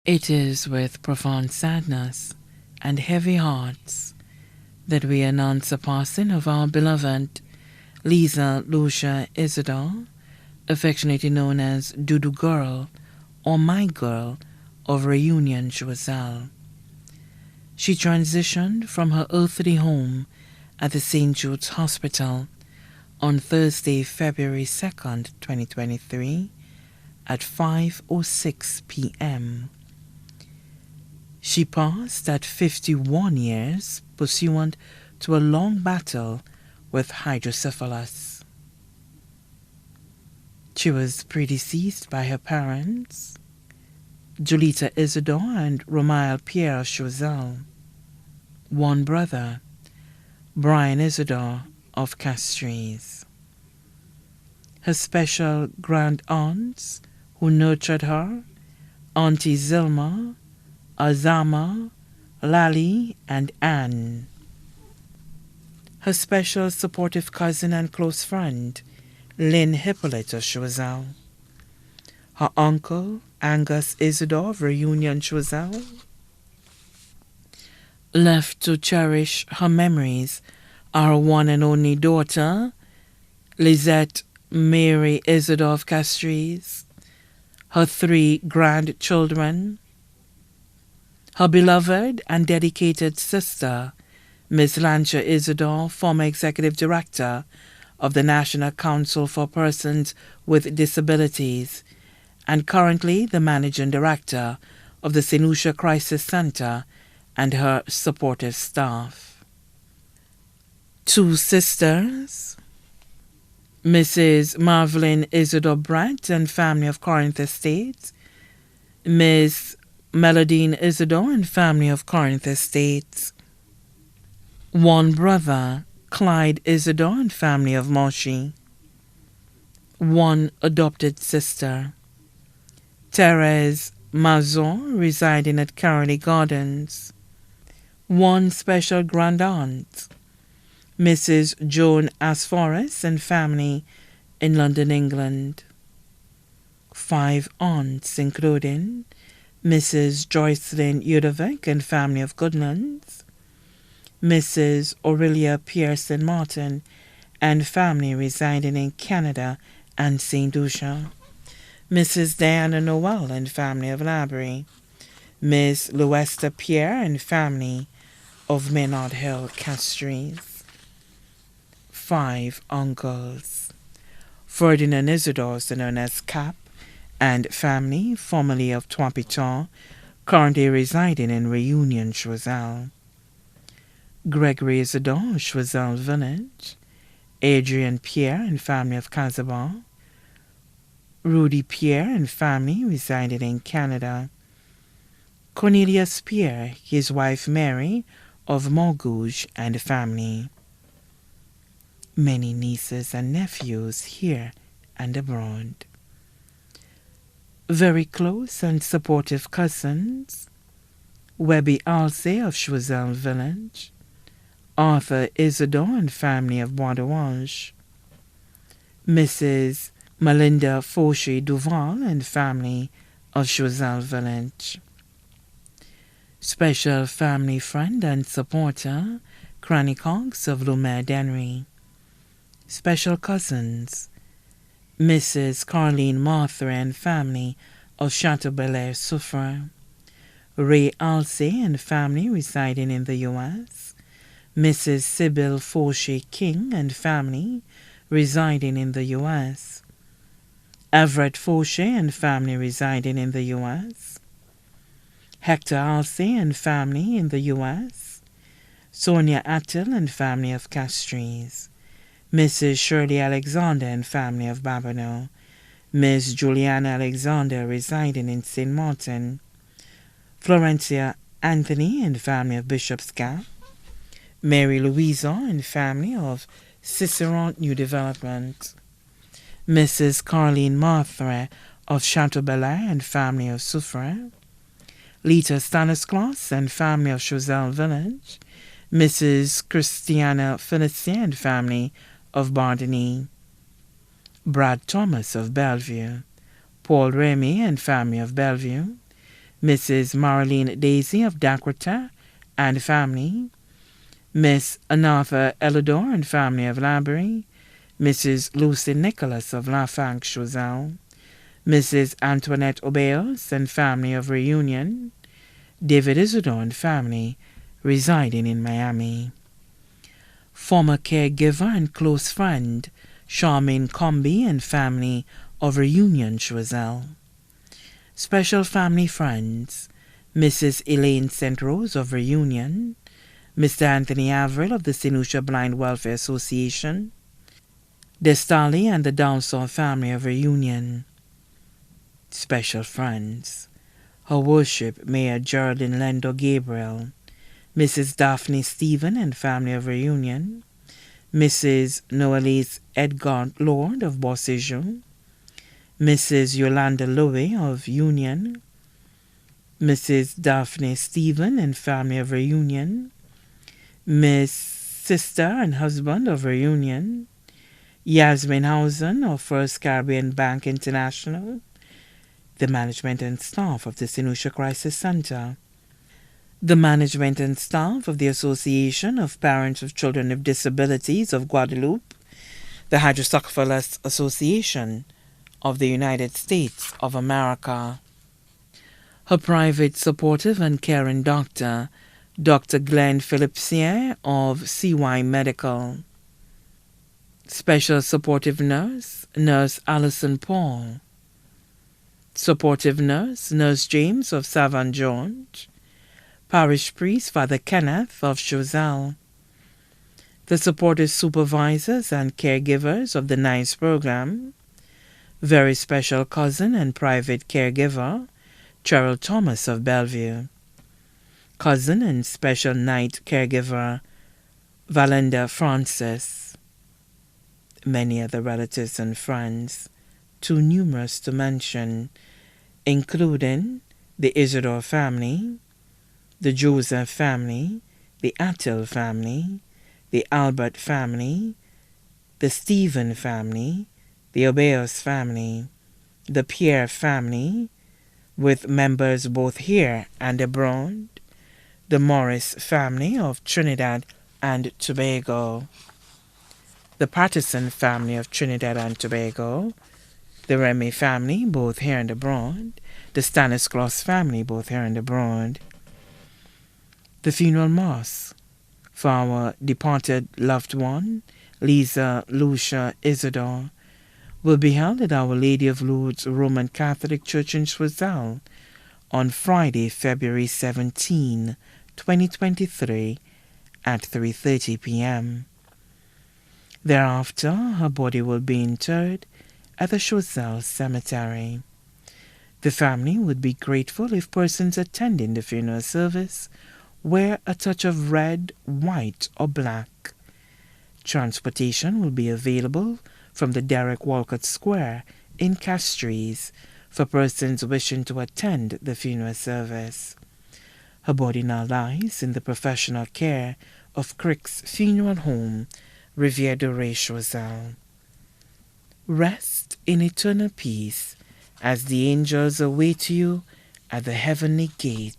It is with profound sadness and heavy hearts that we announce the passing of our beloved Liza Lucia Isidore, affectionately known as Dudu Girl or My Girl of Reunion Choiseul. She transitioned from her earthly home at the St. Jude's Hospital on Thursday, February 2nd, 2023 at 5:06 p.m. She passed at 51 years pursuant to a long battle with hydrocephalus. She was predeceased by her parents, Julita Isidore and Romael Pierre Choiseul, one brother, Brian Isidore of Castries. Her special grand aunts who nurtured her, Auntie Zilma, Azama, Lally, and Anne. Her special supportive cousin and close friend, Lynn Hippolyta Choiseul. Her uncle, Angus Isidore of Reunion Choiseul. Left to cherish her memories are her one and only daughter, Lisette Mary Isidore of Castries, her 3 grandchildren, her beloved and dedicated sister, Miss Lancia Isidore, former Executive Director of the National Council for Persons with Disabilities, and currently the Managing Director of the St. Lucia Crisis Center, and her supportive staff. 2 sisters, Mrs. Marvelyn Isidore Brandt and family of Corinth Estates, Miss Melodine Isidore and family of Corinth Estates. 1 brother, Clyde Isidore and family of Moshi. 1 adopted sister, Therese Mazon, residing at Carolee Gardens. 1 special grand aunt, Mrs. Joan Asforres and family in London, England. 5 aunts, including Mrs. Joycelyn Udovic and family of Goodlands, Mrs. Aurelia Pearson Martin and family residing in Canada and St. Lucia, Mrs. Diana Noel and family of Labrie, Miss Luesta Pierre and family of Maynard Hill, Castries. 5 uncles, Ferdinand Isidore, known as Cap, and family, formerly of Trois-Pitons, currently residing in Reunion Choiseul. Gregory Isidore, Choiseul Village. Adrian Pierre and family of Casabon. Rudy Pierre and family residing in Canada. Cornelius Pierre, his wife Mary, of Morgouge and family. Many nieces and nephews here and abroad. Very close and supportive cousins, Webby Alcé of Choiseul Village, Arthur Isidore and family of Bois d'Orange, Mrs. Melinda Fauché Duval and family of Choiseul Village. Special family friend and supporter, Cranny Cox of Lumiere Dennery. Special cousins, Mrs. Carleen Martha and family of Chateau Belair Soufre, Ray Alcé and family residing in the U.S., Mrs. Sybil Fauché King and family residing in the U.S., Everett Fauché and family residing in the U.S., Hector Alcé and family in the U.S., Sonia Attil and family of Castries, Mrs. Shirley Alexander and family of Babonneau, Miss Juliana Alexander residing in St. Martin, Florencia Anthony and family of Bishop's Gap, Mary Louisa and family of Cicerone New Development, Mrs. Carleen Martha of Chateau Belair and family of Soufre, Lita Stanislas and family of Choiseul Village, Mrs. Christiana Felicien and family of Bardeny, Brad Thomas of Bellevue, Paul Remy and family of Bellevue, Mrs. Marlene Daisy of Daquerta and family, Miss Anatha Elidor and family of Labrie, Mrs. Lucy Nicholas of Lafang Choiseul, Mrs. Antoinette Obeos and family of Reunion, David Isidore and family residing in Miami. Former caregiver and close friend Charmaine Comby and family of Reunion Choiseul. Special family friends Mrs. Elaine St. Rose of Reunion, Mr. Anthony Averill of the St. Lucia Blind Welfare Association, Destali and the Downsall family of Reunion. Special friends Her Worship Mayor Geraldine Lendo Gabriel, Mrs. Daphne Stephen and family of Reunion, Mrs. Noelise Edgar Lord of Bossigeon, Mrs. Yolanda Louis of Union, Mrs. Daphne Stephen and family of Reunion, Miss Sister and husband of Reunion, Yasmin Hausen of First Caribbean Bank International, the management and staff of the St. Lucia Crisis Center, the management and staff of the Association of Parents of Children with Disabilities of Guadeloupe, the Hydrocephalus Association of the United States of America. Her private, supportive, and caring doctor, Dr. Glenn Philipsier of CY Medical. Special supportive nurse, Nurse Allison Paul. Supportive nurse, Nurse James of Savant George. Parish priest, Father Kenneth of Choiseul. The supportive supervisors and caregivers of the NICE program. Very special cousin and private caregiver, Cheryl Thomas of Bellevue. Cousin and special night caregiver, Valenda Francis. Many other relatives and friends, too numerous to mention, including the Isidore family, the Joseph family, the Attil family, the Albert family, the Stephen family, the Obeos family, the Pierre family, with members both here and abroad, the Morris family of Trinidad and Tobago, the Patterson family of Trinidad and Tobago, the Remy family, both here and abroad, the Stanislaus family, both here and abroad. The funeral mass for our departed loved one, Liza Lucia Isidore, will be held at Our Lady of Lourdes Roman Catholic Church in Choiseul on Friday, February 17, 2023 at 3:30 p.m. Thereafter, her body will be interred at the Choiseul Cemetery. The family would be grateful if persons attending the funeral service wear a touch of red, white, or black. Transportation will be available from the Derek Walcott Square in Castries for persons wishing to attend the funeral service. Her body now lies in the professional care of Crick's Funeral Home, Rivière de Ré Choiseul. Rest in eternal peace as the angels await you at the heavenly gate.